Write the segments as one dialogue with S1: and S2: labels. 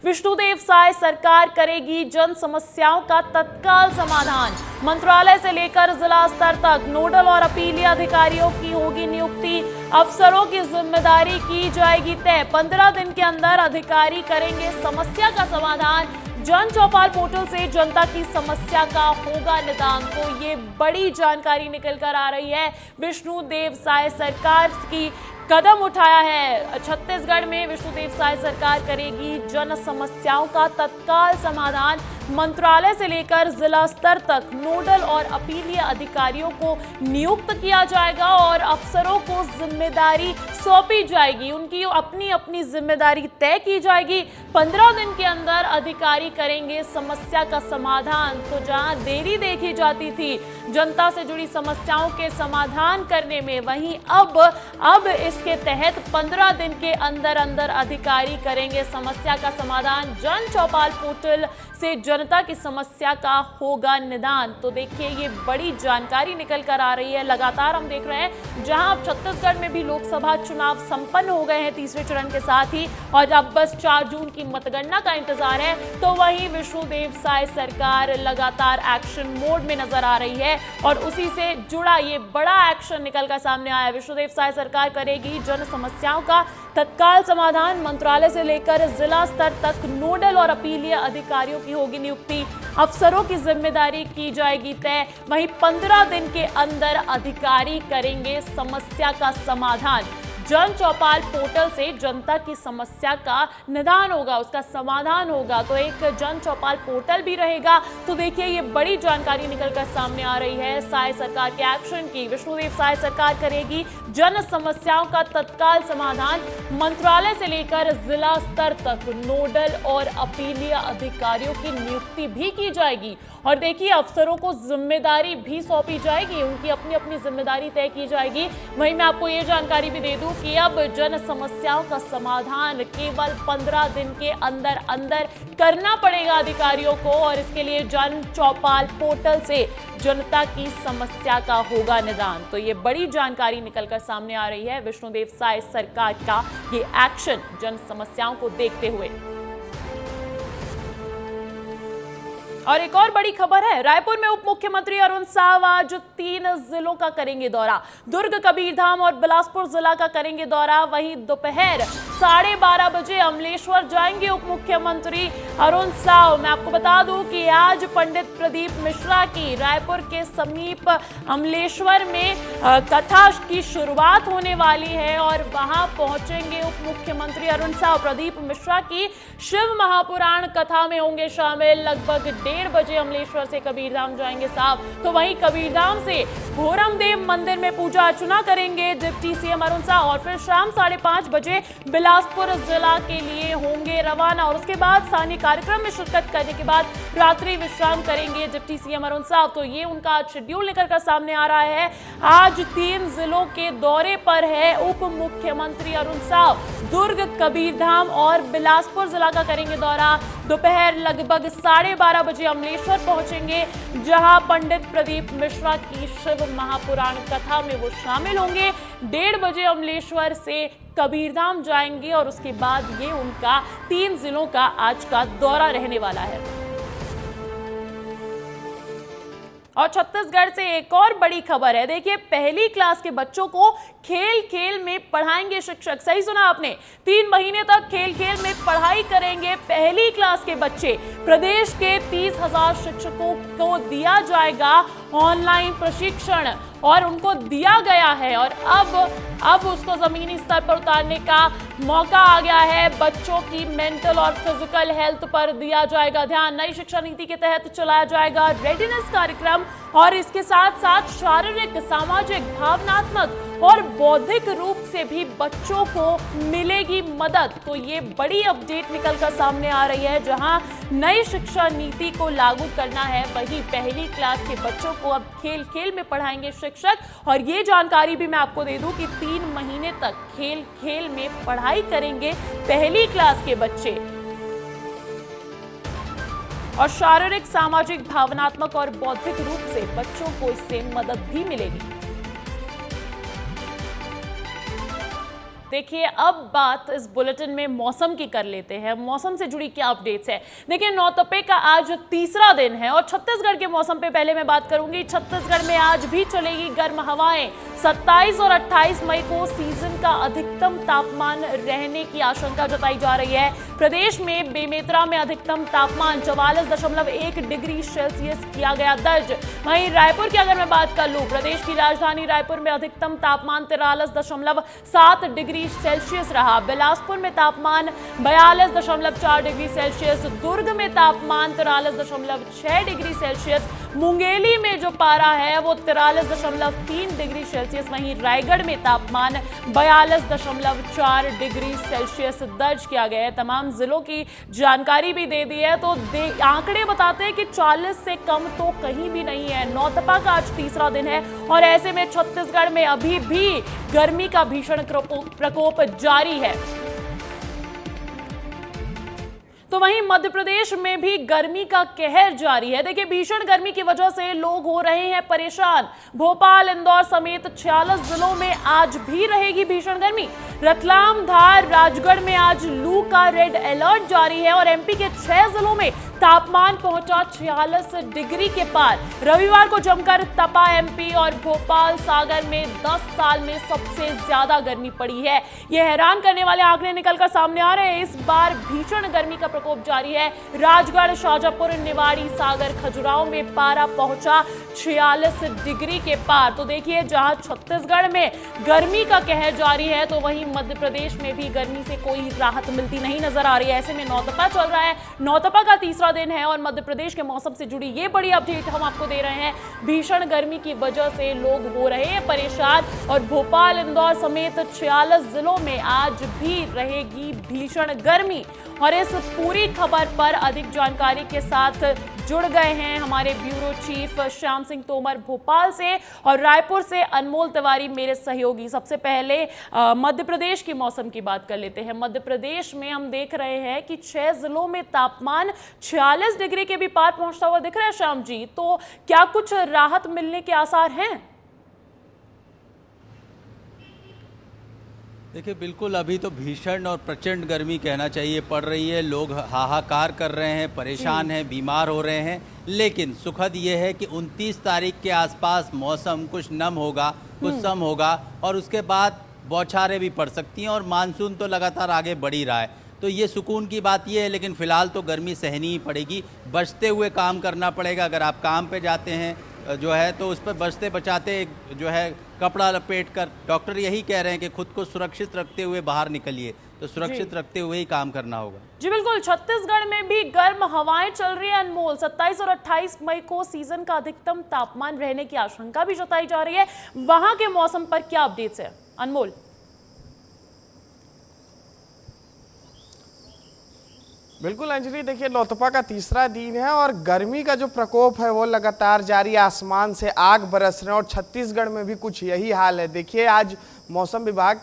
S1: विष्णुदेव साय सरकार करेगी जन समस्याओं का तत्काल समाधान। मंत्रालय से लेकर जिला स्तर तक नोडल और अपीलीय अधिकारियों की होगी नियुक्ति। अफसरों की जिम्मेदारी की जाएगी तय। 15 दिन के अंदर अधिकारी करेंगे समस्या का समाधान। जन चौपाल पोर्टल से जनता की समस्या का होगा निदान। तो ये बड़ी जानकारी निकल कर आ रही है। विष्णुदेव साय सरकार की कदम उठाया है। छत्तीसगढ़ में विष्णुदेव साय सरकार करेगी जन समस्याओं का तत्काल समाधान। मंत्रालय से लेकर जिला स्तर तक नोडल और अपीलीय अधिकारियों को नियुक्त किया जाएगा और अफसरों को जिम्मेदारी सौंपी जाएगी। उनकी अपनी अपनी जिम्मेदारी तय की जाएगी। 15 दिन के अंदर अधिकारी करेंगे समस्या का समाधान। तो जहां देरी देखी जाती थी जनता से जुड़ी समस्याओं के समाधान करने में, वहीं अब इसके तहत 15 दिन के अंदर अंदर अधिकारी करेंगे समस्या का समाधान। जन चौपाल पोर्टल से जनता की समस्या का होगा निदान। तो देखिए ये बड़ी जानकारी निकल कर आ रही है। लगातार हम देख रहे हैं जहां अब छत्तीसगढ़ में भी लोकसभा चुनाव संपन्न हो गए हैं तीसरे चरण के साथ ही, और अब बस 4 जून की मतगणना का इंतजार है। तो वहीं विष्णुदेव साय सरकार लगातार एक्शन मोड में नजर आ रही है और उसी से जुड़ा ये बड़ा एक्शन निकल कर सामने आया है। विष्णुदेव साय सरकार करेगी जन समस्याओं का तत्काल समाधान। मंत्रालय से लेकर जिला स्तर तक नोडल और अपीलीय अधिकारियों की होगी नियुक्ति। अफसरों की जिम्मेदारी की जाएगी तय। वहीं 15 दिन के अंदर अधिकारी करेंगे समस्या का समाधान। जन चौपाल पोर्टल से जनता की समस्या का निदान होगा, उसका समाधान होगा। तो एक जन चौपाल पोर्टल भी रहेगा। तो देखिए ये बड़ी जानकारी निकलकर सामने आ रही है साय सरकार के एक्शन की। विष्णुदेव साय सरकार करेगी जन समस्याओं का तत्काल समाधान। मंत्रालय से लेकर जिला स्तर तक नोडल और अपीलीय अधिकारियों की नियुक्ति भी की जाएगी। और देखिए अफसरों को जिम्मेदारी भी सौंपी जाएगी, उनकी अपनी अपनी जिम्मेदारी तय की जाएगी। वहीं मैं आपको ये जानकारी भी दे दूं कि अब जन समस्याओं का समाधान केवल 15 दिन के अंदर अंदर करना पड़ेगा अधिकारियों को, और इसके लिए जन चौपाल पोर्टल से जनता की समस्या का होगा निदान। तो ये बड़ी जानकारी निकलकर सामने आ रही है विष्णुदेव साय सरकार का ये एक्शन जन समस्याओं को देखते हुए। और एक और बड़ी खबर है, रायपुर में उप मुख्यमंत्री अरुण साव आज 3 जिलों का करेंगे दौरा। दुर्ग, कबीरधाम और बिलासपुर जिला का करेंगे दौरा। वहीं दोपहर 12:30 बजे अमलेश्वर जाएंगे उप मुख्यमंत्री अरुण साव। मैं आपको बता दूं कि आज पंडित प्रदीप मिश्रा की रायपुर के समीप अमलेश्वर में कथा की शुरुआत होने वाली है और वहां पहुंचेंगे उप मुख्यमंत्री अरुण साव। प्रदीप मिश्रा की शिव महापुराण कथा में होंगे शामिल। लगभग 1:30 बजे अमलेश्वर से कबीरधाम जाएंगे साहब। तो वहीं कबीरधाम से भोरमदेव मंदिर में पूजा अर्चना करेंगे डिप्टी सीएम अरुण साव और फिर शाम 5:30 बजे बिलासपुर जिला के लिए होंगे रवाना। और उसके बाद स्थानीय कार्यक्रम में शिरकत करने के बाद रात्रि विश्राम करेंगे डिप्टी सीएम अरुण साव। तो ये उनका आज शेड्यूल लेकर कर सामने आ रहा है। आज 3 जिलों के दौरे पर है उप मुख्यमंत्री अरुण साव। दुर्ग, कबीरधाम और बिलासपुर जिला का करेंगे दौरा। दोपहर लगभग 12:30 बजे अमलेश्वर पहुंचेंगे, जहां पंडित प्रदीप मिश्रा की शिव महापुराण कथा में वो शामिल होंगे। 1:30 बजे अमलेश्वर से कबीरधाम जाएंगे और उसके बाद ये उनका 3 जिलों का आज का दौरा रहने वाला है। और छत्तीसगढ़ से एक और बड़ी खबर है। देखिए पहली क्लास के बच्चों को खेल खेल में पढ़ाएंगे शिक्षक। सही सुना आपने, 3 महीने तक खेल खेल में पढ़ाई करेंगे पहली क्लास के बच्चे। प्रदेश के 30,000 शिक्षकों को दिया जाएगा ऑनलाइन प्रशिक्षण और उनको दिया गया है और अब उसको जमीनी स्तर पर उतारने का मौका आ गया है। बच्चों की मेंटल और फिजिकल हेल्थ पर दिया जाएगा ध्यान। नई शिक्षा नीति के तहत चलाया जाएगा रेडिनेस कार्यक्रम और इसके साथ साथ शारीरिक, सामाजिक, भावनात्मक और बौद्धिक रूप से भी बच्चों को मिलेगी मदद। तो ये बड़ी अपडेट निकलकर सामने आ रही है। जहां नई शिक्षा नीति को लागू करना है, वहीं पहली क्लास के बच्चों को अब खेल खेल में पढ़ाएंगे शिक्षक। और ये जानकारी भी मैं आपको दे दूं कि 3 महीने तक खेल खेल में पढ़ाई करेंगे पहली क्लास के बच्चे और शारीरिक, सामाजिक, भावनात्मक और बौद्धिक रूप से बच्चों को इससे मदद भी मिलेगी। देखिए अब बात इस बुलेटिन में मौसम की कर लेते हैं। मौसम से जुड़ी क्या अपडेट्स है? देखिए नौतपे का आज तीसरा दिन है और छत्तीसगढ़ के मौसम पे पहले मैं बात करूंगी। छत्तीसगढ़ में आज भी चलेगी गर्म हवाएं। 27 और 28 मई को सीजन का अधिकतम तापमान रहने की आशंका जताई जा रही है। प्रदेश में बेमेतरा में अधिकतम तापमान 44.1 डिग्री सेल्सियस किया गया दर्ज। वहीं रायपुर की अगर मैं बात कर लूं, प्रदेश की राजधानी रायपुर में अधिकतम तापमान 43.7 डिग्री सेल्सियस रहा। बिलासपुर में तापमान 42.4 डिग्री सेल्सियस, दुर्ग में तापमान 43.6 डिग्री सेल्सियस, मुंगेली में जो पारा है वो 43.3 डिग्री सेल्सियस, वहीं रायगढ़ में तापमान 42.4 डिग्री सेल्सियस दर्ज किया गया है। तमाम जिलों की जानकारी भी दे दी है, तो आंकड़े बताते हैं कि 40 से कम तो कहीं भी नहीं है। नौतपा का आज तीसरा दिन है और ऐसे में छत्तीसगढ़ में अभी भी गर्मी का भीषण प्रकोप जारी है। तो वहीं मध्य प्रदेश में भी गर्मी का कहर जारी है। देखिए भीषण गर्मी की वजह से लोग हो रहे हैं परेशान। भोपाल, इंदौर समेत 46 जिलों में आज भी रहेगी भीषण गर्मी। रतलाम, धार, राजगढ़ में आज लू का रेड अलर्ट जारी है और एमपी के 6 जिलों में तापमान पहुंचा 46 डिग्री के पार। रविवार को जमकर तपा एमपी और भोपाल, सागर में 10 साल में सबसे ज्यादा गर्मी पड़ी है। यह हैरान करने वाले आंकड़े निकलकर सामने आ रहे हैं। इस बार भीषण गर्मी का प्रकोप जारी है। राजगढ़, शाजापुर, निवाड़ी, सागर, खजुराहो में पारा पहुंचा 46 डिग्री के पार। तो देखिए जहां छत्तीसगढ़ में गर्मी का कहर जारी है, तो वहीं मध्य प्रदेश में भी गर्मी से कोई राहत मिलती नहीं नजर आ रही है। ऐसे में नौतपा चल रहा है, नौतपा का तीसरा दिन है और मध्य प्रदेश के मौसम से जुड़ी ये बड़ी अपडेट हम आपको दे रहे हैं। भीषण गर्मी की वजह से लोग हो रहे हैं परेशान और भोपाल, इंदौर समेत 46 जिलों में आज भी रहेगी भीषण गर्मी। और इस पूरी खबर पर अधिक जानकारी के साथ जुड़ गए हैं हमारे ब्यूरो चीफ श्याम सिंह तोमर भोपाल से और रायपुर से अनमोल तिवारी मेरे सहयोगी। सबसे पहले मध्य प्रदेश की मौसम की बात कर लेते हैं। मध्य प्रदेश में हम देख रहे हैं कि 6 जिलों में तापमान 46 डिग्री के भी पार पहुंचता हुआ दिख रहा है। श्याम जी, तो क्या कुछ राहत मिलने के आसार हैं?
S2: देखिए बिल्कुल अभी तो भीषण और प्रचंड गर्मी कहना चाहिए पड़ रही है। लोग हाहाकार कर रहे हैं, परेशान हैं, बीमार हो रहे हैं। लेकिन सुखद ये है कि 29 तारीख के आसपास मौसम कुछ नम होगा, कुछ सम होगा और उसके बाद बौछारें भी पड़ सकती हैं और मानसून तो लगातार आगे बढ़ ही रहा है। तो ये सुकून की बात ये है, लेकिन फ़िलहाल तो गर्मी सहनी ही पड़ेगी। बचते हुए काम करना पड़ेगा। अगर आप काम पे जाते हैं जो है तो उस पर बचते बचाते जो है कपड़ा लपेट कर, डॉक्टर यही कह रहे हैं कि खुद को सुरक्षित रखते हुए बाहर निकलिए। तो सुरक्षित रखते हुए ही काम करना होगा।
S1: जी बिल्कुल, छत्तीसगढ़ में भी गर्म हवाएं चल रही है अनमोल। 27 और 28 मई को सीजन का अधिकतम तापमान रहने की आशंका भी जताई जा रही है। वहां के मौसम पर क्या अपडेट्स है अनमोल?
S3: बिल्कुल अंजलि, देखिए नौतपा का तीसरा दिन है और गर्मी का जो प्रकोप है वो लगातार जारी। आसमान से आग बरस रहे हैं और छत्तीसगढ़ में भी कुछ यही हाल है। देखिए आज मौसम विभाग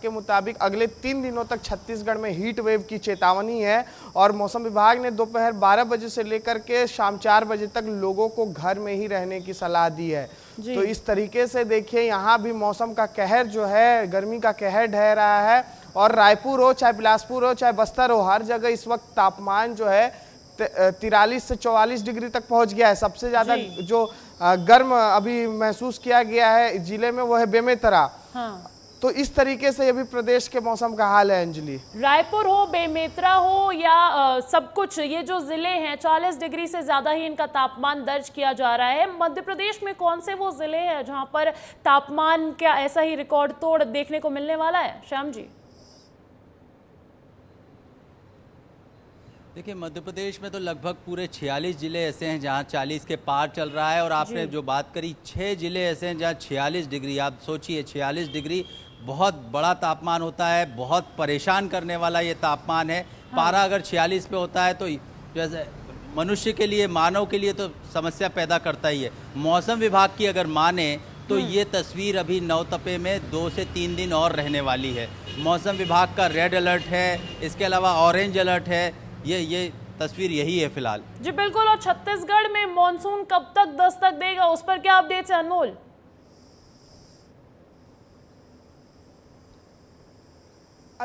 S3: के मुताबिक अगले 3 दिनों तक छत्तीसगढ़ में हीट वेव की चेतावनी है और मौसम विभाग ने दोपहर 12 बजे से लेकर के शाम 4 बजे तक लोगों को घर में ही रहने की सलाह दी है। तो इस तरीके से देखिए यहाँ भी मौसम का कहर जो है, गर्मी का कहर ढह रहा है और रायपुर हो, चाहे बिलासपुर हो, चाहे बस्तर हो, हर जगह इस वक्त तापमान जो है 43 से 44 डिग्री तक पहुंच गया है। सबसे ज्यादा जो गर्म अभी महसूस किया गया है जिले में वो है बेमेतरा। हाँ। तो इस तरीके से अभी प्रदेश के मौसम का हाल है अंजलि।
S1: रायपुर हो, बेमेतरा हो या सब कुछ, ये जो जिले हैं 40 डिग्री से ज्यादा ही इनका तापमान दर्ज किया जा रहा है। मध्य प्रदेश में कौन से वो जिले हैं जहां पर तापमान क्या ऐसा ही रिकॉर्ड तोड़ देखने को मिलने वाला है श्याम जी?
S2: देखिए मध्य प्रदेश में तो लगभग पूरे 46 ज़िले ऐसे हैं जहां 40 के पार चल रहा है और आपने जो बात करी 6 ज़िले ऐसे हैं जहां 46 डिग्री। आप सोचिए 46 डिग्री बहुत बड़ा तापमान होता है, बहुत परेशान करने वाला ये तापमान है। पारा अगर 46 पे होता है तो जैसे मनुष्य के लिए, मानव के लिए तो समस्या पैदा करता ही है। मौसम विभाग की अगर माने तो ये तस्वीर अभी नौतपे में 2 से 3 दिन और रहने वाली है। मौसम विभाग का रेड अलर्ट है, इसके अलावा ऑरेंज अलर्ट है। ये तस्वीर यही है फिलहाल।
S1: जी बिल्कुल, और छत्तीसगढ़ में मॉनसून कब तक दस्तक देगा उस पर क्या अपडेट्स है अनमोल?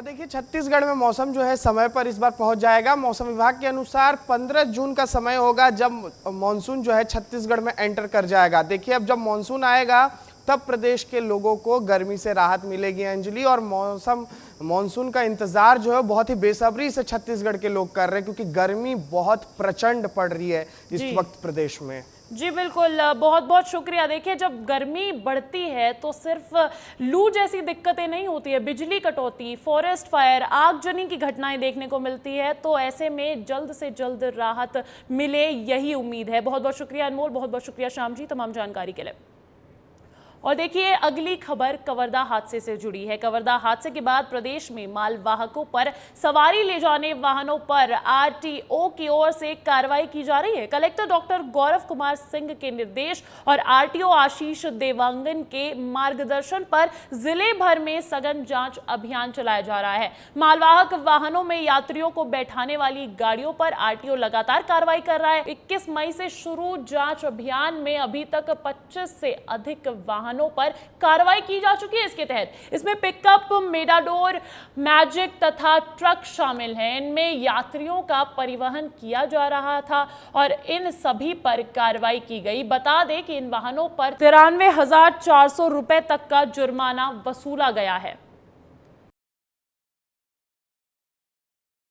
S3: देखिए छत्तीसगढ़ में मौसम जो है समय पर इस बार पहुंच जाएगा। मौसम विभाग के अनुसार 15 जून का समय होगा जब मानसून जो है छत्तीसगढ़ में एंटर कर जाएगा। देखिए अब जब मानसून आएगा तब प्रदेश के लोगों को गर्मी से राहत मिलेगी अंजलि, और मानसून का इंतजार जो है बहुत ही बेसब्री से छत्तीसगढ़ के लोग कर रहे हैं, क्योंकि गर्मी बहुत प्रचंड पड़ रही है इस वक्त प्रदेश में।
S1: जी बिल्कुल, बहुत बहुत शुक्रिया। देखिए जब गर्मी बढ़ती है तो सिर्फ लू जैसी दिक्कतें नहीं होती है, बिजली कटौती, फॉरेस्ट फायर, आगजनी की घटनाएं देखने को मिलती है। तो ऐसे में जल्द से जल्द राहत मिले यही उम्मीद है। बहुत बहुत शुक्रिया अनमोल, बहुत बहुत शुक्रिया श्याम जी तमाम जानकारी के लिए। और देखिए अगली खबर कवर्धा हादसे से जुड़ी है। कवर्धा हादसे के बाद प्रदेश में मालवाहकों पर सवारी ले जाने वाहनों पर आरटीओ की ओर से कार्रवाई की जा रही है। कलेक्टर डॉक्टर गौरव कुमार सिंह के निर्देश और आरटीओ आशीष देवांगन के मार्गदर्शन पर जिले भर में सघन जांच अभियान चलाया जा रहा है। मालवाहक वाहनों में यात्रियों को बैठाने वाली गाड़ियों पर आरटीओ लगातार कार्रवाई कर रहा है। 21 मई से शुरू जांच अभियान में अभी तक 25 से अधिक वाहनों पर कार्रवाई की जा चुकी है। इसके तहत इसमें पिकअप, मेटाडोर, मैजिक तथा ट्रक शामिल हैं। इनमें यात्रियों का परिवहन किया जा रहा था और इन सभी पर कार्रवाई की गई। बता दें कि इन वाहनों पर 93,400 रुपए तक का जुर्माना वसूला गया है।